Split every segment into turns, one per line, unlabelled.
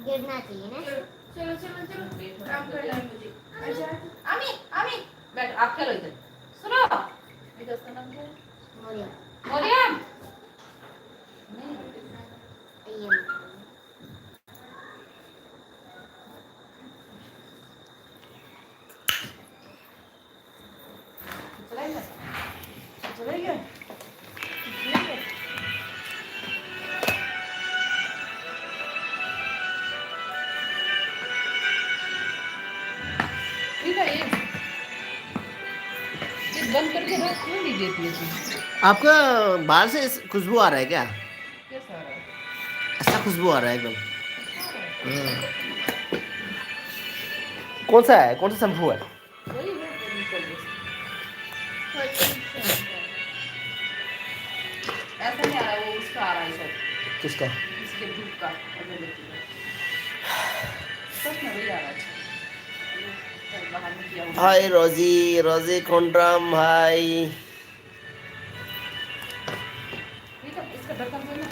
गिरना चाहिए ना।
चलो चलो चलो काम कर रही मुझे। अच्छा आमी आमी बैठ आप खेलो इधर। सुनो बेटा उसका नाम क्या है?
मरियम।
मरियम
अय्यम।
चलाएगा चलाएगा ठीक है ये बंद करके रख क्यों नहीं देती है तू?
आपका बाहर से खुशबू आ रहा है क्या?
कैसा आ रहा है?
ऐसा खुशबू आ रहा है एकदम।
अच्छा आ रहा है?
हाँ। कौन सा है? कौन सा शैम्पू है?
वही है केमिकल बेस्ड। ऐसा नहीं आ रहा वो उसका आ रहा है सब
किसका?
इसके धूप का अगरबत्ती का सच में वही आ रहा है अच्छा बाहर में किया हुआ
हाय रोजी, रोजी कोंड्राम हाय।
ठीक है इसका ढक्कन खोलना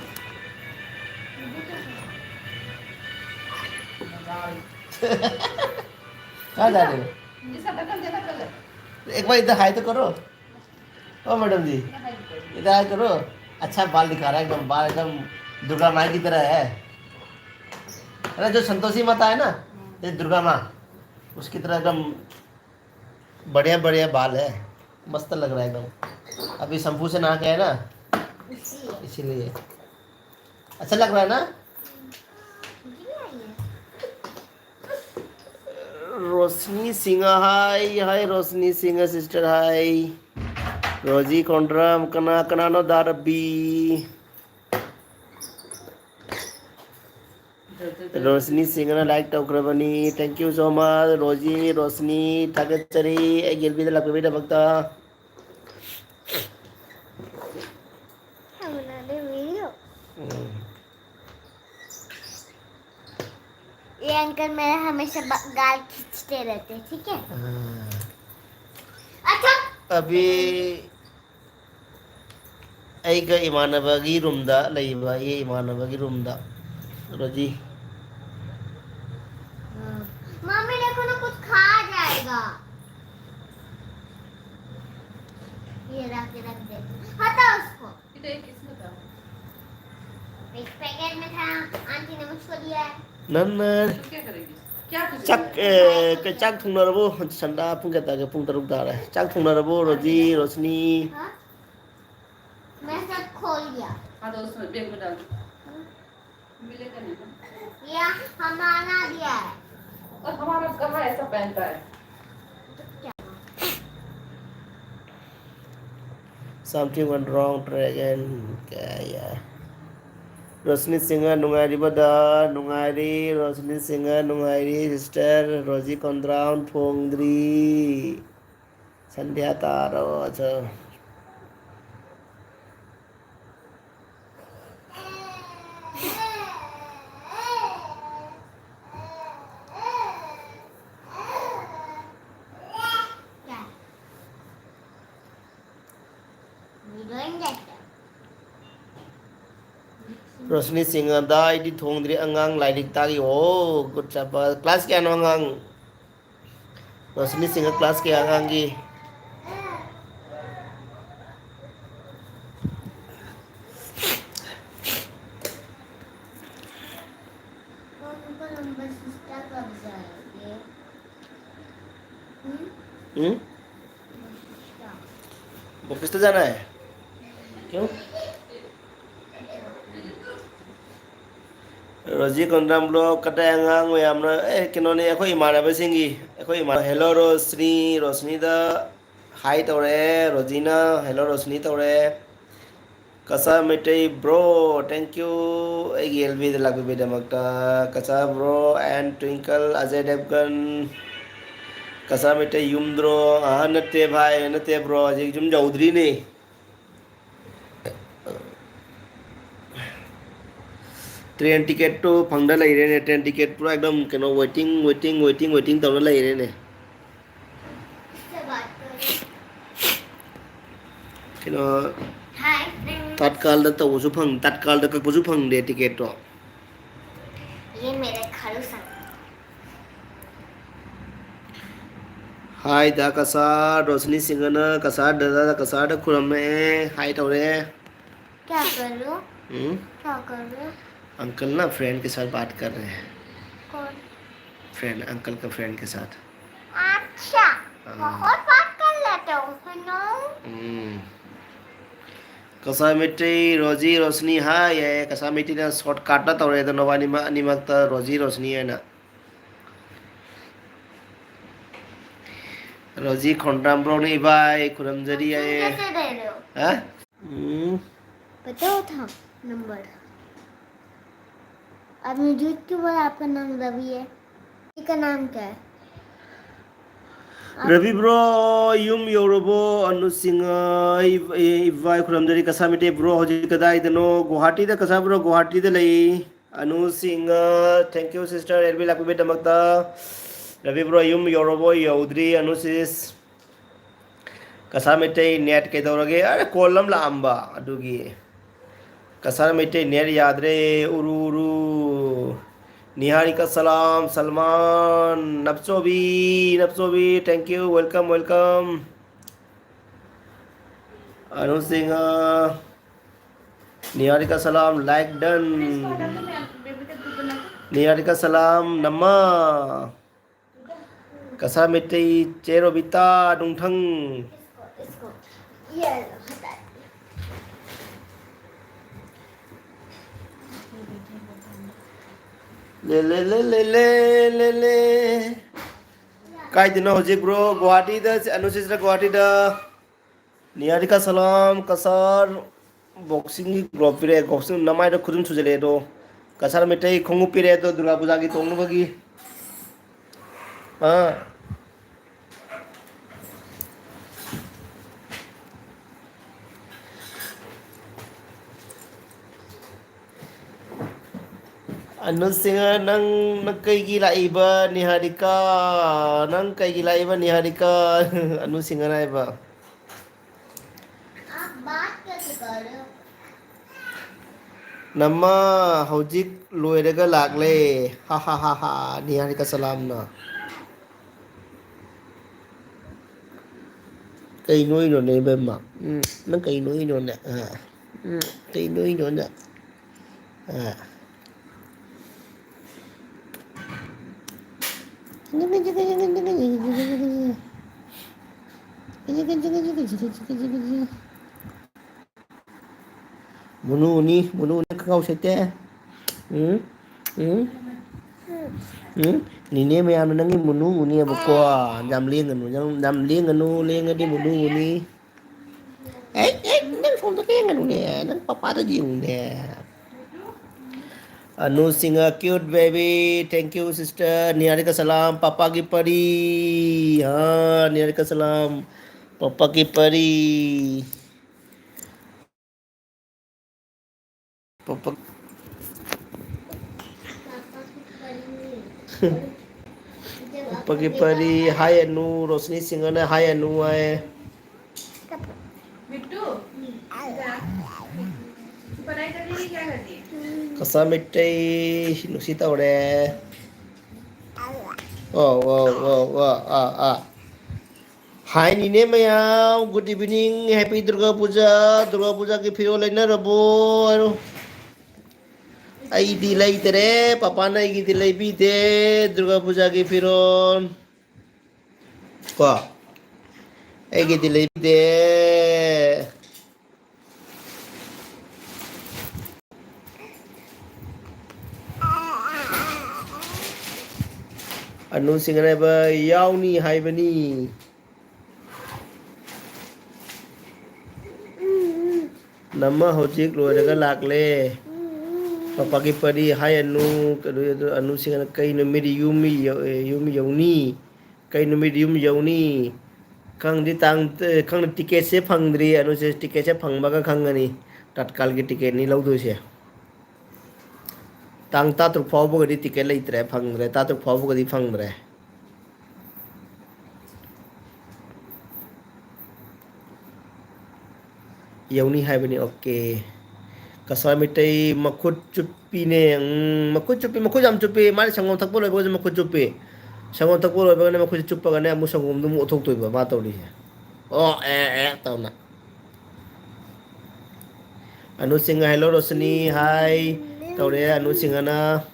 मजाल
कहाँ जा रहे हो?
इसका ढक्कन देना पहले
एक बार इधर हाय तो करो। ओ मैडम जी,
मैं हाइड कर दूँ
इधर हाय करो। अच्छा बाल दिखा रहा है एकदम, बाल एकदम दुर्गा माँ की तरह है। अरे जो संतोषी माता है ना, ये दुर्गा माँ, उसकी तरह एकदम बढ़िया बढ़िया बाल है। मस्त लग रहा है एकदम। अभी शैम्पू से नहा के है ना, इसीलिए अच्छा लग रहा है ना। रोशनी सिंह हाय, हाय रोशनी सिंह सिस्टर हाय। रोजी कोंड्राम कना कनानो दारबी। रोशनी सिंह ना लाइक टोकर बनी, थैंक यू सो मच रोजी रोशनी थागेचरी गिल भी लग भी भक्ता।
ये अंकल मेरा हमेशा गाल खींचते रहते हैं, ठीक है। अच्छा
अभी एक इमानबगी रूमदा लईबा, ये इमानबगी रूमदा रोजी।
मम्मी देखो ना कुछ खा जाएगा। ये रख दे, हटा उसको।
ये किसने था
एक पैकेट में था, आंटी ने मुझको दिया है।
नन्नर
तो क्या करेगी क्या कुछ
짝 짝 통나라보 산다 풍겠다게 풍터룩 달아 짝 통나라보 रोजी रोशनी।
हाँ? मैं सब खोल दिया।
हाँ तो उसमें बैग में डाल दो मिलेगा नहीं ना
ये हमारा दिया है।
और हमारा कहाँ ऐसा पहनता है
something went wrong dragon क्या यार। रोशनी सिंह नुंगारीबदा नुंगारी रोशनी सिंह नुंगारी सिस्टर रोजी कंद्राउन फोंद्री संध्या तारो अच्छा।
क्या? वीडियो देखते हैं।
रोशनी सिंह दा इदी थोंद्री अंगांग लाइरिक तागी ओ गुड जॉब क्लास क्या नो अंगांग रोशनी सिंह क्लास के अंगांगी
उनको नंबर सिस्टर कब जाएंगे?
ऑफिस तो जाना है क्यों? रोजी कंद्राम लोग कटे अंगांग में हमने किन्होंने एको इमारत बसेंगी एको इमारत हेलो रोशनी रोशनी दा हाई तोड़े रोजीना हेलो रोशनी तोड़े कसा मिटे ब्रो थैंक यू एल भी लग भी दमकता कसा ब्रो एंड ट्विंकल अजय देवगन कसा मिटे युमद्रो नते भाई नते ब्रो जी जुम चौधरी ने ट्रेन टिकेट तो फंगदा लग रहे ने ट्रेन टिकेट पूरा एकदम केनो वेटिंग तो लग रहे ने
इससे बात करें।
केनो
हाय फ्रेंड।
तात्काल तवसु फंग तात्काल ककबसु फंगदे टिकेट तो
ये मेरे खालू संग
हाय दा कसा रोशनी सिंगना कसा दादा कसा द खुरमे हाय तौरे
क्या करूँ
हम्म
क्या करूँ
अंकल ना फ्रेंड के साथ बात कर रहे हैं
कौन
फ्रेंड अंकल का फ्रेंड के साथ
अच्छा
हाँ।
बहुत बात कर लेते हो सुनो
कसा मिट्टी रोजी रोशनी हाय ये कसा मिट्टी ना शॉर्ट काटना तौरे तो नवा निमक रोजी रोशनी है ना रोजी खोंटाम ब्रो नहीं भाई खुरमजरी
तुम
है
कैसे दे रहे हो
हाँ
बताओ था नंबर आपने झूठ क्यों बोला आपका नाम रवि है इसका नाम क्या है
रवि ब्रो युम योरोबो अनु सिंह इवाई खुरमजरी कसा मिट्टी ब्रो होजी कदाई दनो गुवाहाटी दा कसा ब्रो गुवाहाटी दा लई Anu Singh thank you sister एलबी लाकुबे दमकता रवि ब्रो युम योरोबो यौद्री अनु सिस कसा मिट्टी नेट के दौरगे अरे कोलम लांबा अदुगी कसा मिट्टी नेट यादरे उरु उरु निहारिका सलाम सलमान नब्सोबी thank you welcome welcome Anu Singh Niharika Salam like done Niharika सलाम नम्मा कसा मिट्टी चेरो बिता दुंथंग
इसको ये लो, हटा दो।
ले ले ले ले ले ले ले काय दिनो होजिक ब्रो गुवाहाटी दा अनुशिष्ट गुवाहाटी दा निहारिका सलाम कसर बॉक्सिंग की ग्रुप पिरे बॉक्सिंग नमाय दा खुदुम सुजले दो कसर मिटै खुंगु पिरे दो दुर्गा पूजा की तोंग बगी हां अनु सिंह नंग कईगी लाइबा निहारिका नंग कईगी लाइबा निहारिका अनु सिंह लाइबा
आप बात कैसे कर रहे हो
नम्मा हौजिक लोयरगा लागले हा हा हा हा निहारिका सलाम ना कई नोई नो ने बेमा नंग कई नोई नो ने कई नोई नो ने Munu ni kau sete. Ni ne me anu nangi munu ni abko jam lieng anu di munu ni. Nang phone to keng anu ne, nang papa to jing ne. Anu singa cute baby, thank you sister. Niharika salam, papa ki pari. Ha, Niharika salam, papa ki pari. Papa pagi pari hai anu रोशनी सिंह ने hai anu आए
बिट्टू पढ़ाई कर रही है क्या करती है
कसा मिट्टी नुसिता उड़े ओ हाय नीने मैयाव good evening happy Durga Puja की फिरो लेना रबो आई लाई तेरे पापा ने की लाई भी दे दुर्गा पूजा की फिरोन को आई की लाई भी दे अनु सिंह ने यावनी हाय बनी नम्मा होजिक लोरगा लागले पापा की परी हाय अनु सिंह कई नुमित युमी यौनी कई नुमित युम यौनी खंगदी तांग खंग टिकेट से फंगद्री अनु से टिकेट से फंगबागा खंगनी तत्काल की टिकेट नहीं लौदोसे तांग तातुक फावबगदी टिकेट लेत्रे फंगद्रे तातुक फावबगदी फंगद्रे ꯌꯧꯅꯤ ꯍꯥꯏꯕꯅꯤ ꯑꯣꯀꯦ ꯀꯁꯥꯔ ꯃꯩꯇꯩ ꯃꯈꯨꯠ ꯆꯨꯞꯄꯤꯅꯦ ꯃꯈꯨꯠ ꯆꯨꯞꯄꯤ ꯃꯈꯨꯠ ꯌꯥꯝ ꯆꯨꯞꯄꯤ ꯃꯥꯅ ꯁꯪꯒꯣꯝ ꯊꯛꯄ ꯂꯣꯏꯕꯒꯁꯨ ꯃꯈꯨꯠ ꯆꯨꯞꯄꯤ ꯁꯪꯒꯣꯝ ꯊꯛꯄ ꯂꯣꯏꯕꯒꯅꯦ ꯃꯈꯨꯠꯁꯦ ꯆꯨꯞꯄꯒꯅꯦ ꯑꯃꯨꯛ ꯁꯪꯒꯣꯝꯗꯨ ꯑꯃꯨꯛ ꯑꯣꯠꯊꯣꯛꯇꯣꯏꯕ ꯃꯥ ꯇꯧꯔꯤꯁꯦ ꯑꯣ ꯇꯧꯅ ꯑꯅꯨ ꯁꯤꯡ ꯍꯦꯜꯂꯣ ꯔꯣꯁꯅꯤ ꯍꯥꯏ ꯇꯧꯔꯦ ꯑꯅꯨ ꯁꯤꯡꯍꯅ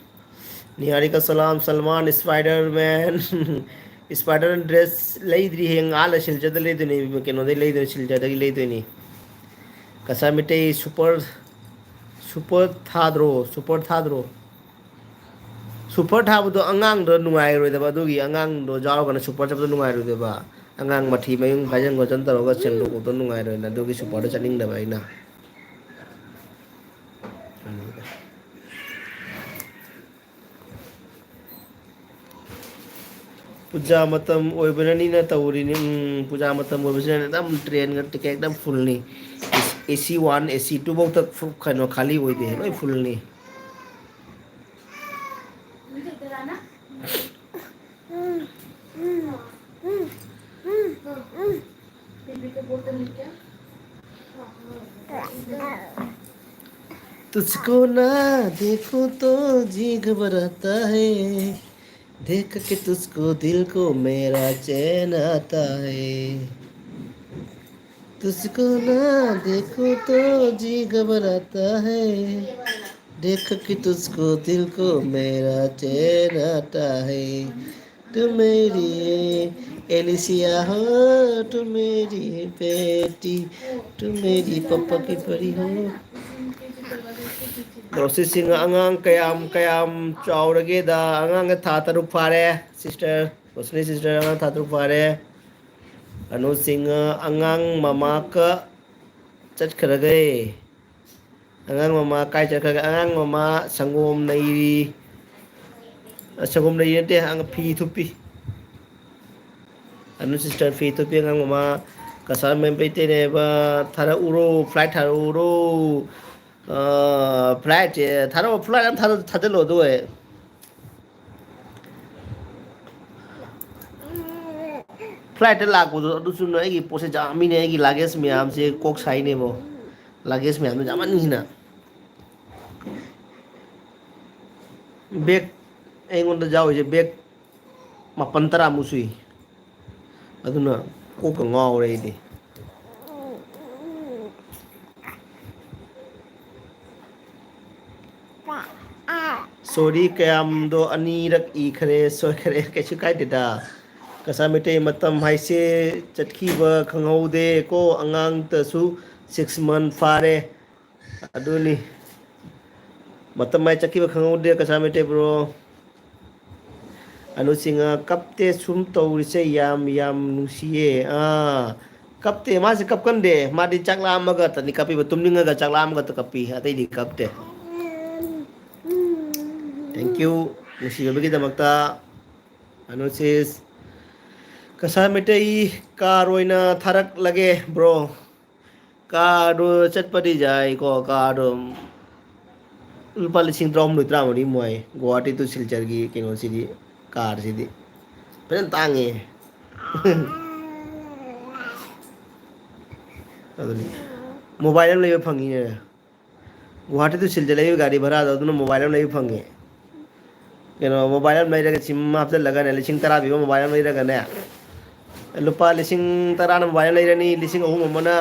Niharika Salam Salman spider man spider dress लेद्री हेंग आल सिलचर लेदनी कनोदे लेदनी सिलचर लेदनी कसा मिटे सुपर थाद्रो सुपर थाबदो अंगांग दो नुंगाइरोदबा दुगी अंगांग दो जावगना सुपर चबदो नुंगाइरोदबा अंगांग मठी मयुंग भाजन गोचन तरोगा सेंदोको दो नुंगाइरोना दुगी सुपर चनिंगदबा इना पूजा मतम ओइबननीना तौरिनी पूजा मतम ओइबसने एकदम ट्रेन का टिकेट एकदम फुलनी एसी 1 एसी 2 बहुत तक खनो खाली होइदे लोय फुलनी तुझको ना देखूं तो जी घबराता है देख के तुझको दिल को मेरा चैन आता है तुझको ना देखो तो जी घबराता है देख के तुझको दिल को मेरा चैन आता है तू मेरी एलिसिया हो तू मेरी बेटी तू मेरी पप्पा की परी हो प्रोसेसिंग अंगांग कयाम चावरगे दा अंगांग था तरुक फारे सिस्टर उसने सिस्टर अंगांग था तरुक फारे अनु सिंह अंगांग ममा का चटखरगे अंगांग ममा काय चटखरगे अंगांग ममा संगोम नईरी संगोम नईरी नते अंग फी थुपी अनु सिस्टर फी थुपी अंगांग ममा कसर में बेटे ने बा थारा उरो फ्लाइट थारा उरो फ्लाइट थारा फ्लाइट थारा थादे लो दो है फ्लाइट लाको अदुसु नगी पोसे जामिने की लागेज म्याम से कोक साइने बो लागेज म्याम जामन हिना बैग एंगोंदा जाओ जे बैग मापन तरा मुसुई अदुना कोक ngawre idi सॉरी कयाम दो अनीरक ई खरे सो खरे कैसे काय देदा कसा मिटे मतम हाइसे चटखीब खंगौदे को अंगांग तसु 6 month फारे अदुनी मतम माय चटखीब खंगौदे कसा मिटे ब्रो अनुसिंगा कपते सुम तौरिसे याम याम नुसिए कपते मासे कपकंदे मादी चकला मगा तनी कपी तुमनिंगा चकला मगा त कपी अतै दी कपते थैंक यू नुसिबगी दमकता अनुसिस कसा मिटे कार ओइना थारक लगे ब्रो कार चटपदी जाय को कार लुपा लिसिंग ड्रम लुत्रा मरी मोय गुवाहाटी टू सिलचर की केनो सिदी कार सिदी फजन तांगे अदुनी मोबाइल में लेबे फंगी ने गुवाहाटी टू सिलचर लेबे गाड़ी भरा दो मोबाइल में लेबे फंगे केनो मोबाइल में लेके सिम आपसे लगा ने लिसिंग तरा भी मोबाइल में लेगा ने लुपा लिसिंग तरा मोबाइल लेरनी लिसिंग अहू ममना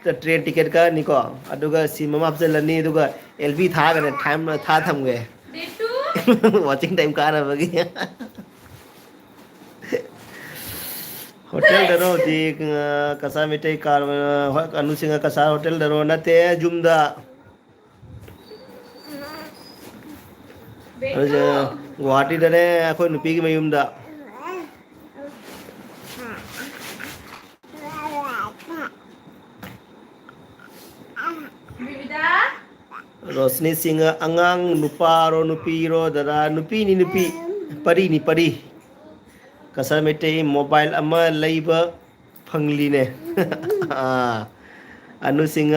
ट्रेन टिकेट का निको अदुगा सिम आपसे लनी अदुगा एलबी था गने टाइम था थमगे वाचिंग टाइम का बगी होटल दरो जी कसा मिटे कार अनु सिंह कसा होटल दरो नते जुमदा गुवाहाटी दने अखोय नुपी की मयुमदा रोशनी सिंह अंगांग नुपारो नुपीरो दरा नुपी नि नुपी परी नि परी कसर मेटे मोबाइल अमा लैब फंगली ने अनु सिंह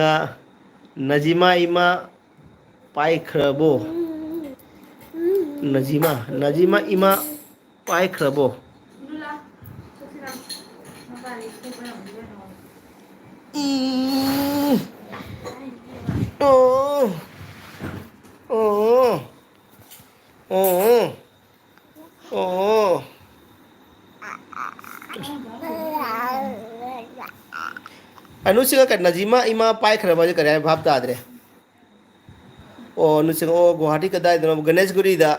नजीमा इमा पाइखरबो नजीमा इमा पाइखरबो अनुसिंह का नजीमा इमा पाई खरबाजे करे भाप तादरे ओ अनुसिंह ओ गुवाहाटी कदाई दनो गणेश गुरी दा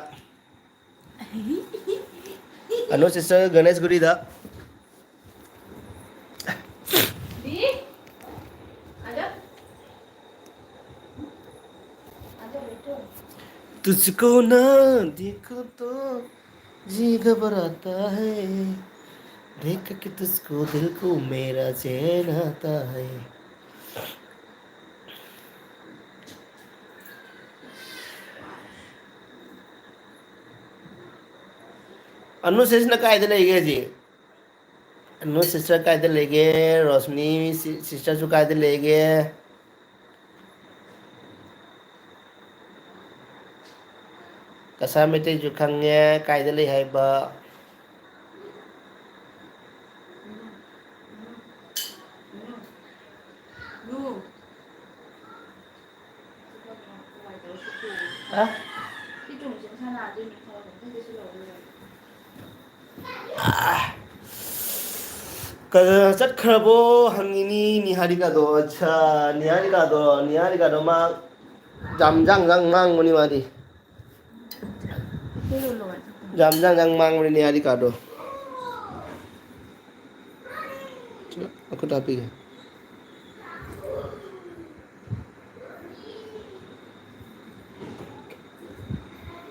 अनु सिस्टर गणेश गुरी दा
दी आजा आजा बेटो
तुझको ना देखो तो जी घबराता है देख के तुझको दिल को मेरा चैन आता है अनु सिस्टर का इधर ले गए जी अनु सिस्टर का इधर ले गए रोशनी सिस्टर जो का इधर ले गए कसा मेटे जो खंगे का इधर ले है बा
नु
हाँ
이 좀 괜찮아 아직 더 되게 싫어
चट खरबो हंगिनी निहारिका दो अच्छा निहारिका दो मा जाम जांग जांग मांग मुनी मारी
되게 올라가
जाम जांग जांग मांग मुनी निहारिका दो aku tapi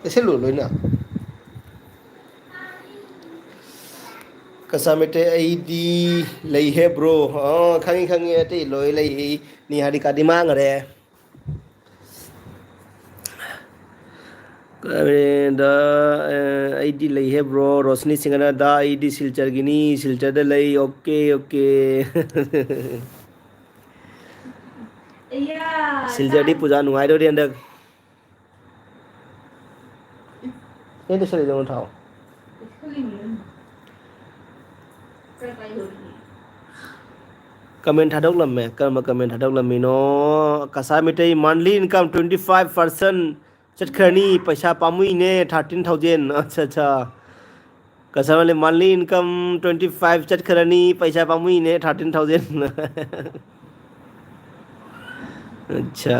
कैसे लो लो ना कसामेटे आईडी लई है ब्रो हाँ खंगी खंगी ते लोई लई निहारिका दिमाग रे दा आईडी लई है ब्रो रोशनी सिंगना दा आईडी सिलचर गिनी सिलचर दे लई ओके ओके
या
सिलचर दी पूजा नुआई दो दी अंदर ये तो सही दोनों थाओ
흘리면 그러니까 이거
कमेंट हटोक लम्मे कमेंट हटोक लम्मी नो कसा मिटे मंथली इनकम 25% चटखरनी पैसा पामुई ने 13,000 अच्छा अच्छा कसा वाले मंथली इनकम 25 चटखरनी पैसा पामुई ने 13,000 अच्छा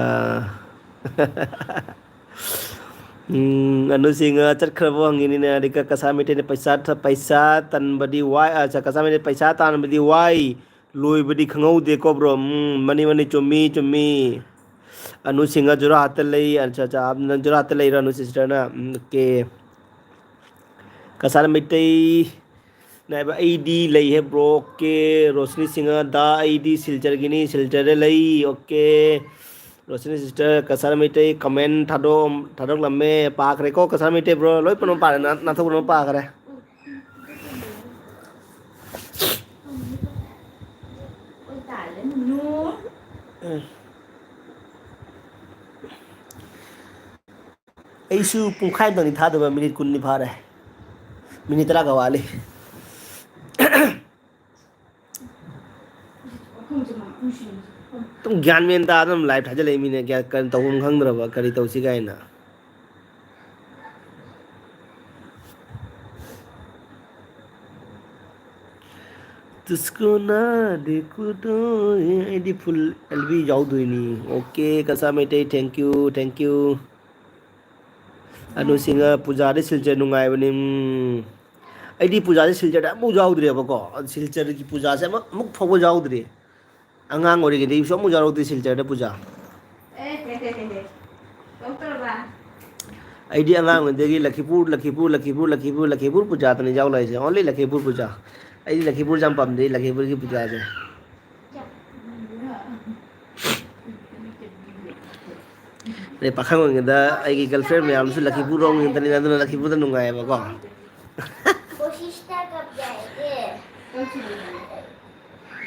अनु सिंह चटखरबो हंगिनी ने अधिका कसा मिटे ने पैसा तन बदी वाई अच्छा कसा मिटे पैसा तान बदी वाई लोई बदी खंगौ देखो ब्रो मनी मनी चुम्मी चुम्मी अनु सिंह जुरा हाथ लई अच्छा अच्छा आप जुरा हाथ लई अनु सिस्टर ना के कसा मिटे नाइबा आईडी लई है ब्रो के रोशनी सिंह दा आईडी सिलचर गिनी सिलचर लई ओके रोशनी सिस्टर कसा मिटे कमेंट थादो लम्मे पाक रे को कसा मिटे ब्रो लोई पनो पा ना तो पनो पाक रे
ôi tải lên nua
ऐसु पुंखाई तंग थादबा मिनिट कुन्नी फारे मिनिट तरा गवाले तुम ज्ञान में तादम लाइव थाजले मिने क्या कर तौम खंगद्रबा करी तौसी गायना तुझको ना देखो तो आईडी फुल एलबी जाऊ दोइनी ओके कसा मेटे थैंक यू अनु सिंह पूजारी सिलचर नुंगाई बनी आईडी पूजारी सिलचर अमु जाउद्रे बको सिलचर की पूजा से अमुक फगो जाउद्रे अंगांग ओरे के सो अमु जाउद्रे सिलचर दे पूजा आईडी अंगांग देगी लखीपुर पूजा तने जाउ लाइ से ओनली लखीपुर पूजा आईडी लखीपुर जाम पम दे लखीपुर की पूजा से रे पाखंग ngda ai girlfriend मैम से लखीपुर रोंग तने ना लखीपुर त नुंगाय बको
कोशिश कब जाएंगे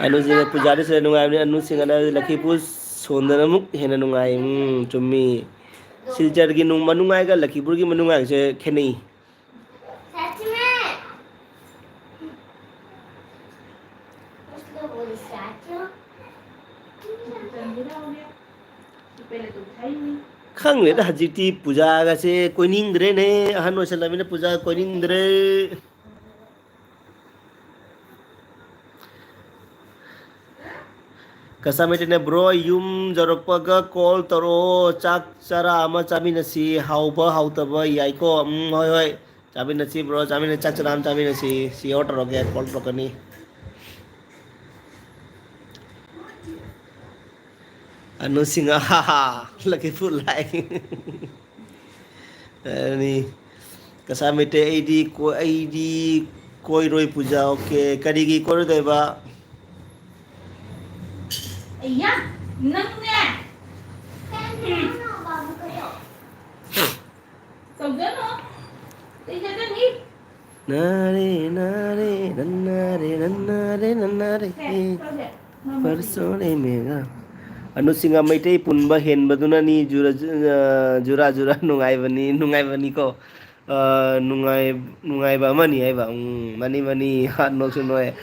अनु सिंह पुजारी से नुंगाय अनु सिंह ना लखीपुर सोंदन मुक हेना नुंगाय चुम्मी सिलचर की नुंग मनुंगाय का लखीपुर की मनुंगाय से खेनी
सच में उसको बोल सच
पहले तो था ही नहीं
खंगले दा हजिती पूजा का से कोई निंद्रे ने अहन वसलमिने पूजा कोई निंद्रे Kasamete bro yum jorokpaga call toro chak chara ama chaminasi hauba hautaba yaiko hoi hoi chaminasi bro chamin chak chara am chaminasi si order roge call rokani anu singa haha lagi full like ni kasamete ID koi roi puja okay karigi koi roi ba
Iya, nâng nè. Sống rất không? Đi cho nó nhịp.
nare nare nare nare nare persone mega anu singa maitai punba hen baduna ni jura jura nungai bani ko nungai ba mani ai ba mani hat no sunoe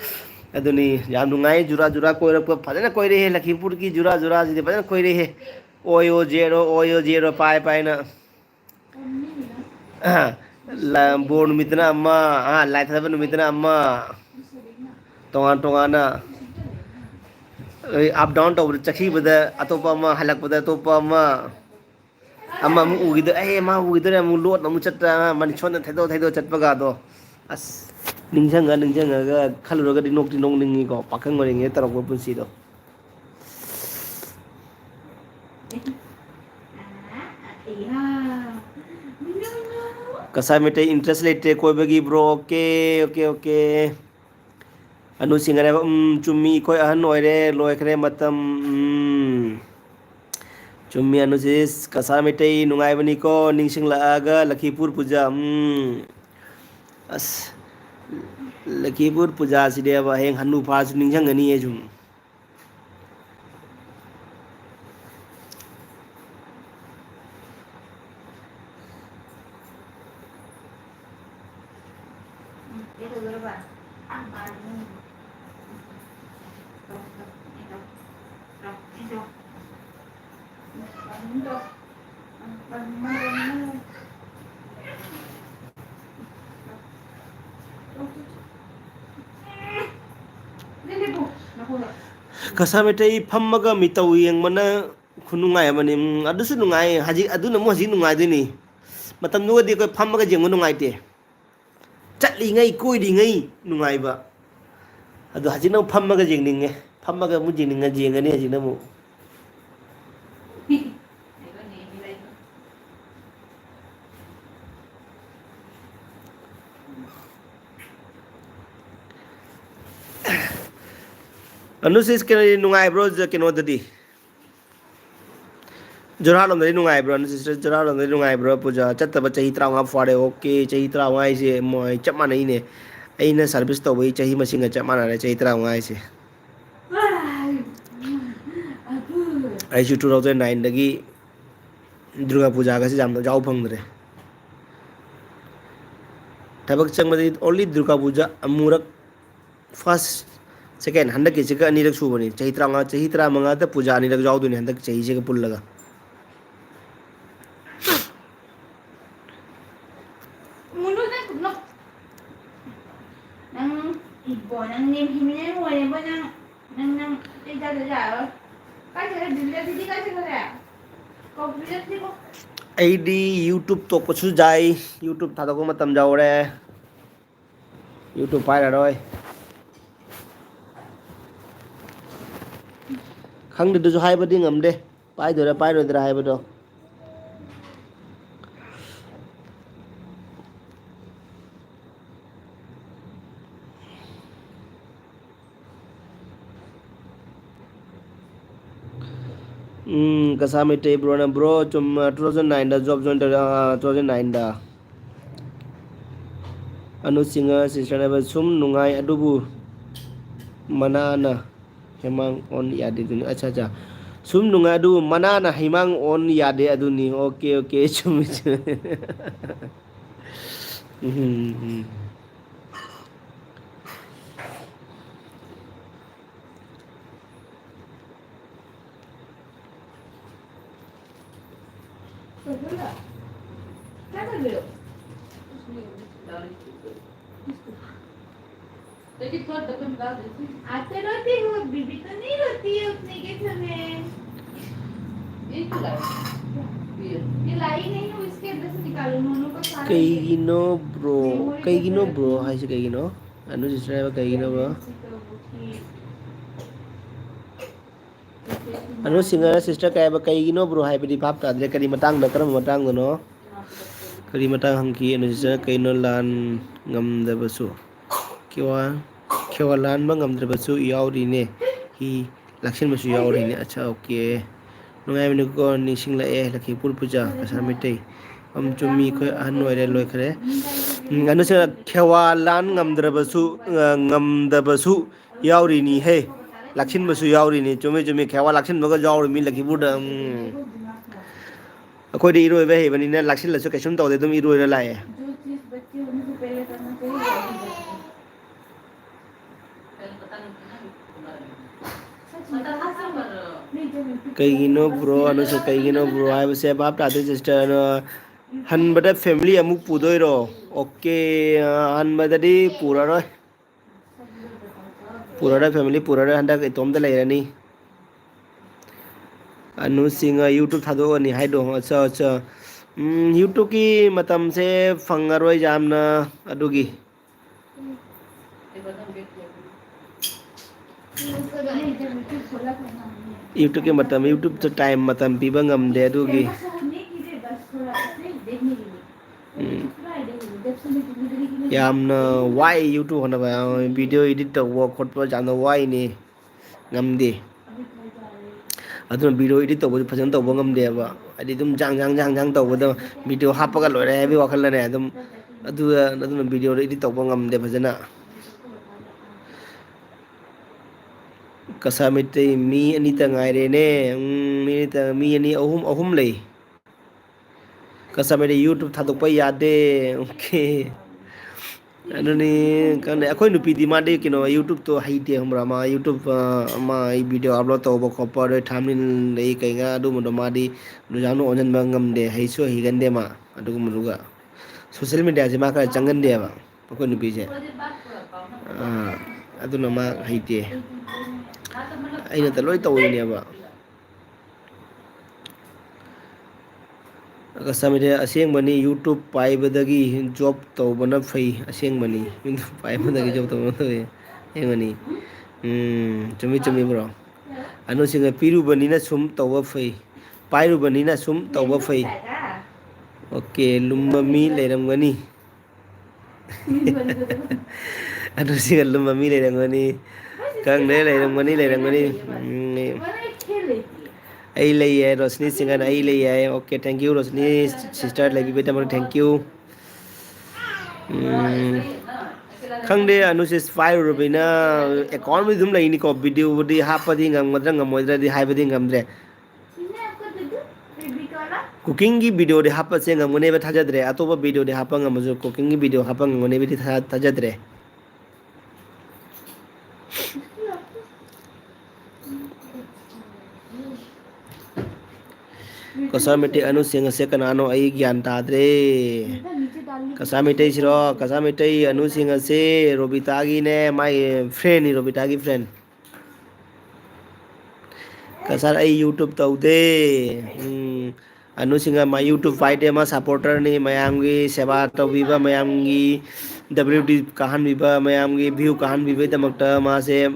aduni yam nungai jura koi ra phajana koi re he Lakhimpur ki jura ji phajana koi re he oyo zero pai na la bor numitna amma lai thaba numitna amma tongan na up down to chakhi bada atopa ma halak bada topa ama mu ugida ma ugida mu lot mu chatta man chon thaido chatpa ga do as ningjanga ga khaluro ga dinok ningi ko pakhang ngore nge tarok punsi do kasai mete interest lete koi bagi bro okay anu singare chummi koi ahan oire loikre matam chummi anu sis kasai mete nungai bani ko ningsing laaga Lakhipur puja as Lakhipur puja side ba heng hanu phas ningsang ani e jum
Itu berapa?
kasamete phammaga mitau yeng mana khunungai amani adusu nungai haji aduna mo haji nungai dini matam nuga di ko phammaga jeng nungai te chatli ngai koi di ngai nungai ba adu haji na phammaga jeng ninge phammaga mu jeng ninga jeng ani haji na mu anu sis ke nungai bro ke no dadi Jorhat lom dari nungai bro anu sis jorhat lom dari nungai bro puja chatta ba chahi trawa fare okay chahi trawa ai se moi chapma nei ne aina service to bai chahi masinga chapma na chahi trawa ai se ai chu 2009 dagi Durga puja ga se jam jau phang dre tabak chang madi only Durga puja amurak first second handak ke chika ani rak su bani chahi tra manga ta puja ani rak jau duni handak chahi se ka pul laga
nang ibo nang nim himine mo ne bo nang ida da ka jara dinda didi ka jara ko bilat di ko
ID YouTube to pasu jai YouTube tha ko matam jau re YouTube pai ra roi khang de jo hai ba ding am de pai do ra hai ba do kasamete bro na bro chum 2009 da job join 2009 da anu singa sister na sum nungai adubu manana hemang on yade duni acha sum nungai adu manana hemang on yade aduni okay chum
आते रोती हो बीबी तो नहीं रोती है उतनी के समय ये लाई नहीं हूँ इसके अंदर से निकालो दोनों को सारा
Kaigino bro. Kaigino bro. Hay si Kaigino. Anu sister ba Kaigino bro? Anu singer sister kaya ba Kaigino bro hay pidi pap ta dire kari matang da karam matang do no. Kari matang hangki anu sister Kaino lan ngam da basu. Kiwa lan ba ngam da basu yaw ri ne. Hi lakshin basu yaw ri ne. Acha okay. Nungai minu ko ni singla lakhi pur puja kasar mitai. Chumi khoi an oire loi khare anu se khewa lan ngamdabasu yauri ni he lakshin basu yauri ni chumi khewa lakshin baga yauri mi lakhi bud akhoi di iroi be he bani na lakshin la su kaisum tawde dum iroi la lae
जो चीज बच्चे होने से पहले करना चाहिए वो भी करते हैं।
kaigino bro anu se kaigino bro ai se bap ta de sister han bada family amuk pudoi ro okay han bada di pura ro family pura ro handa itom da leirani anu singa youtube thado ani haido acha acha youtube ki matam se fangaroi jamna adugi youtube ke matam youtube to time matam piba ngamde adugi yamna why youtube hona ba video edit tawwa khotpa jamna why ni ngamde aduna video edit tawba fajan tawba ngamde ba adi dum jang tawba video hapaga loire hebi wakal ne adum aduna video edit tawba ngamde fajana kasamite mi ani ta ngaire ne mi ani ahum lei kasamite youtube thadokpa yade okay anoni kan akhoi nupi di ma de kino youtube to haite humra ma youtube ma I video upload to ba khopar thamlin lei kai nga adu mo ma di nu janu onjan bangam de haiso higande ma adu muruga social media je ma ka changan de ba akhoi nupi je adu na ma haite aina ta loi tawini ne ba kasamite aseng bani youtube paibadagi job tawbana fai aseng bani paibadagi job tawbana fai engani chumi bro anu singa piru bani na sum tawba fai pairu bani na sum tawba fai okay lumba mi leiram gani anu singa lumba mi leiram gani kang ne leiram gani ai lei hai Rosni Singh ai lei hai okay thank you Rosni sister lagi beta mar thank you khangde anu se file rubina account mi dum lai ni ko video di hapadi ngam madra ngamoidra di haibadi ngamdre cooking gi video de hapa se ngamone be thajadre atoba video de hapa ngamajo cooking gi video hapa ngone be thajadre kasamite anu singa se kanano ai gyan tadre kasamite siro kasamite anu singa se robita gi ne my friend ni robita gi friend kasar ai youtube taude anu singa my youtube fight ma supporter ni mayam gi seba tawiba mayam gi wd kahan biba mayam gi view kahan biba tamakta ma se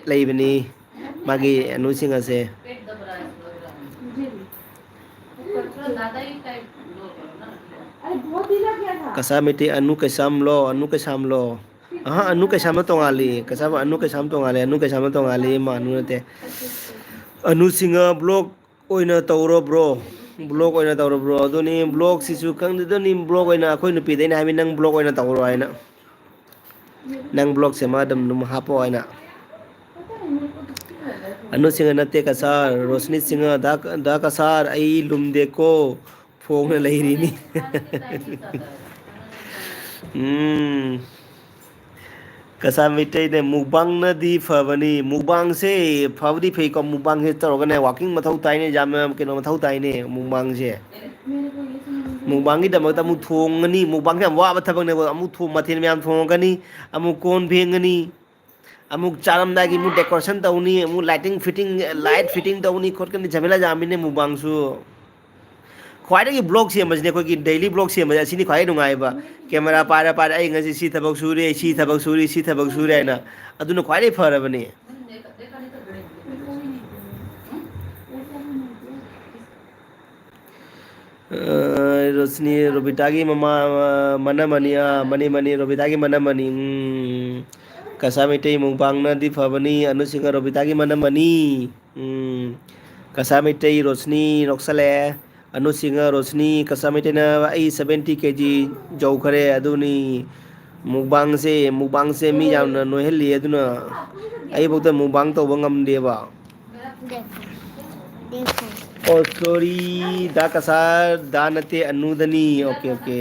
leibani magi anu singa se kasamite anu kesam lo anu kesam tongali kasam anu kesam tongali ma anu te anu singa blog oina tawro bro adoni blog sisu kang doni blog oina khoi nu pi dei na mi nang blog oina tawro aina nang blog se ma dam num hapo aina anu singa nate kasar Rosni singa da kasar ai lumde ko phone leiri ni kasamite ne mukbang na di fabani mukbang se fabdi phei ko mukbang he taro ne walking mathau tai ne jam ke no mathau tai ne mukbang se ꯃꯨꯛꯕꯥꯡꯒꯤꯗꯃꯛꯇ ꯑꯃꯨꯛ ꯊꯣꯡꯒꯅꯤ ꯃꯨꯛꯕꯥꯡꯁꯦ ꯌꯥꯝ ꯋꯥꯕ ꯊꯕꯛꯅꯦꯕ ꯑꯃꯨꯛ ꯃꯊꯦꯜ ꯃꯌꯥꯝ ꯊꯣꯡꯉꯒꯅꯤ ꯑꯃꯨꯛ ꯀꯣꯟ ꯐꯦꯡꯒꯅꯤ ꯑꯃꯨꯛ ꯆꯥꯔꯝꯗꯥꯏꯒꯤ ꯑꯃꯨꯛ ꯗꯦꯀꯣꯔꯦꯁꯟ ꯇꯧꯅꯤ ꯑꯃꯨꯛ ꯂꯥꯏꯇꯤꯡ ꯐꯤꯠꯇꯤꯡ ꯂꯥꯏꯠ ꯐꯤꯠꯇꯤꯡ ꯇꯧꯅꯤ ꯈꯣꯠꯀꯅꯤ झमेला ꯌꯥꯝꯃꯤꯅꯦ ꯃꯨꯛꯕꯥꯡꯁꯨ ꯈ꯭ꯋꯥꯏꯗꯒꯤ ꯕ꯭ꯂꯣꯛ ꯁꯦꯝꯕꯁꯤꯅꯦ ꯑꯩꯈꯣꯏꯒꯤ ꯗꯦꯏꯂꯤ ꯕ꯭ꯂꯣꯛ ꯁꯦꯝꯕꯁꯦ ꯑꯁꯤꯅꯤ ꯈ꯭ꯋꯥꯏꯗꯒꯤ ꯅꯨꯡꯉꯥꯏꯕ ꯀꯦꯃꯦꯔꯥ ꯄꯥꯏꯔ ꯄꯥꯏꯔ ꯑꯩ ꯉꯁꯤ ꯁꯤ ꯊꯕꯛ ꯁꯨꯔꯦ ꯁꯤ ꯊꯕꯛ ꯁꯨꯔꯤ ꯁꯤ ꯊꯕꯛ ꯁꯨꯔꯦ ꯍꯥꯏꯅ ꯑꯗꯨꯅ ꯈ꯭ꯋꯥꯏꯗꯒꯤ ꯐꯔꯕꯅꯦ रोशनी रोबितागी ममा मनमनी मनी मनी रोबितागी मनमनी कसा मिटे मुंगबांगना दी फबनी अनुसिंह रोबितागी मनमनी कसा मिटे रोशनी रोक्सले अनुसिंह रोशनी कसा मिटे ना आई 70 kg जौखरे अदुनी मुंगबांग से मी यामना नोहेली अदुना आई बहुत मुंगबांग तो बंगम देवा
देखो
Oh sorry, दा कसर दा नते अनुदनी ओके ओके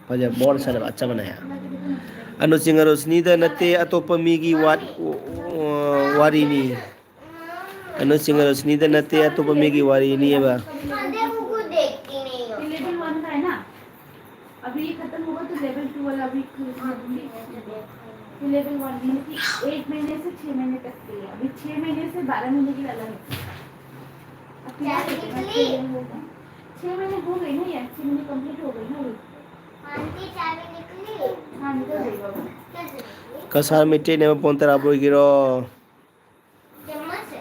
फजे बहुत सारा अच्छा बनाया अनु सिंह रोशनी दा नते अतोप मीगी वारीनी अनु सिंह रोशनी दा नते अतोप मीगी वारीनी है बा
देखो को देखती नहीं हो
लेवल 1 का है ना अभी ये खत्म होगा तो लेवल 2 वाला अभी लेवल 1 यानी कि 1 महीने से 6 महीने तक के लिए अभी 6 महीने से 12 महीने के लिए अलग है 6 महीने हो गई ना यार 6 महीने कंप्लीट हो गई ना अभी
आंटी चाबी निकली
हाँ निकल गई बाबा
कैसे निकली
कसर मिटे ने पोंतरा बोई गिरो
चम्मच से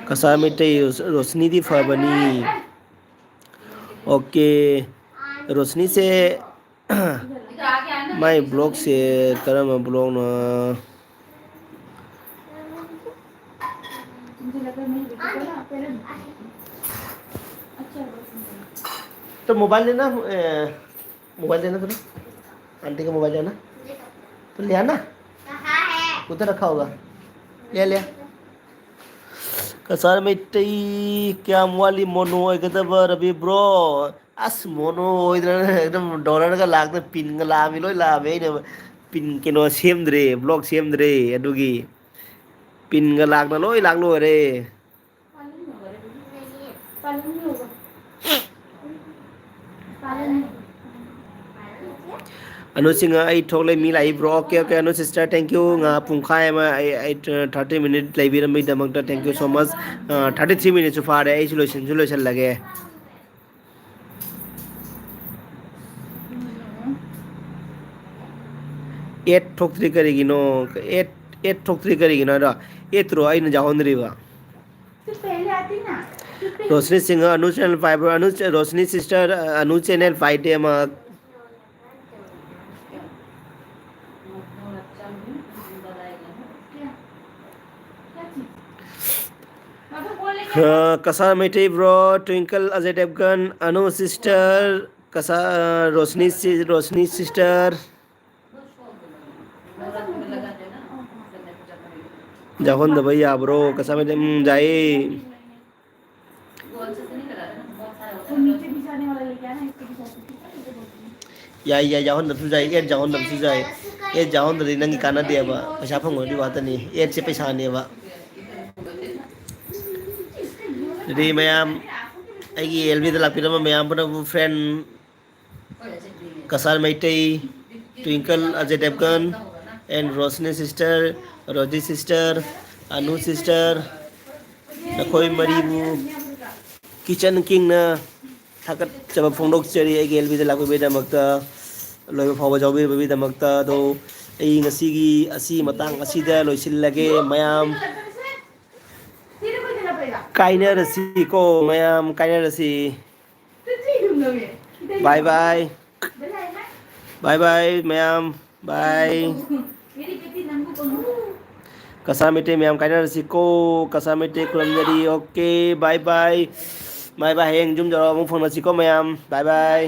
कसर मिटे रोशनी दी फबनी ओके रोशनी से माय ब्लॉग से करम ब्लॉग ना
मुझे लगा नहीं देखा ना पहले अच्छा
तो मोबाइल लेना थोड़ा आंटी का मोबाइल लेना तो ले आना
कहाँ है
उधर रखा होगा ले लिया कसर मिट्टी क्या वाली मोनो एकदम रवि ब्रो अस मोनो एकदम डॉलर का लागते पिन का लामी लोई लामे ने पिन के नो सेमद्रे ब्लॉग सेमद्रे अदुगी पिन का लागना लोई लागलो रे
पालन नहीं होगा पालन नहीं होगा पालन
अनु सिंह आई थोले मी लाई bro okay okay Anu sister thank you nga pungkhai ma ai 30 minute leibiramai damakta thank you so much 33 minutes su fare ai solution lage 8 thokri karigino 8 thokri karigino ra 8 ro ai na jahondriba
तो पहले आती ना
रोशनी सिंह अनु channel 5 अनु रोशनी sister अनु channel 5 टे ma कसा मिटे bro twinkle Ajay Devgan अनु sister कसा रोशनी sister जाहोन the भैया ब्रो कसा मिटे जाए
वो नीचे बिछाने वाला लेके आना इसके बिछा
या जाहोन द जाए ए जाहोन द जाए ए जाहोन द नंगी काना देबा पैसा फंगोदी वातनी ए से पैसा नेबा री मैम आई एलबी द लापिरमा मैम बना फ्रेंड कसर मिटे Twinkle Ajay Devgan and Roshni sister Rosy sister Anu sister नखोई मरीबू किचन किंग ना थाकत जब फोंडोक चरी आई एलबी द लापि बेदमक्ता लोय फाव जावबी बेदमक्ता दो आई ngasi gi asi matang asida loisilage ma'am
तेरे को देना पड़ेगा
काइनरसी को मैम काइनरसी
तो ठीक हूँ मैं
बाय बाय
बेला है ना
बाय बाय मैम बाय
मेरी बेटी नंगू को
Kasamite मैम काइनरसी को Kasamite कुलंजरी okay bye bye bye bye हेंग जुम जरो मु फोन मसी को मैम बाय बाय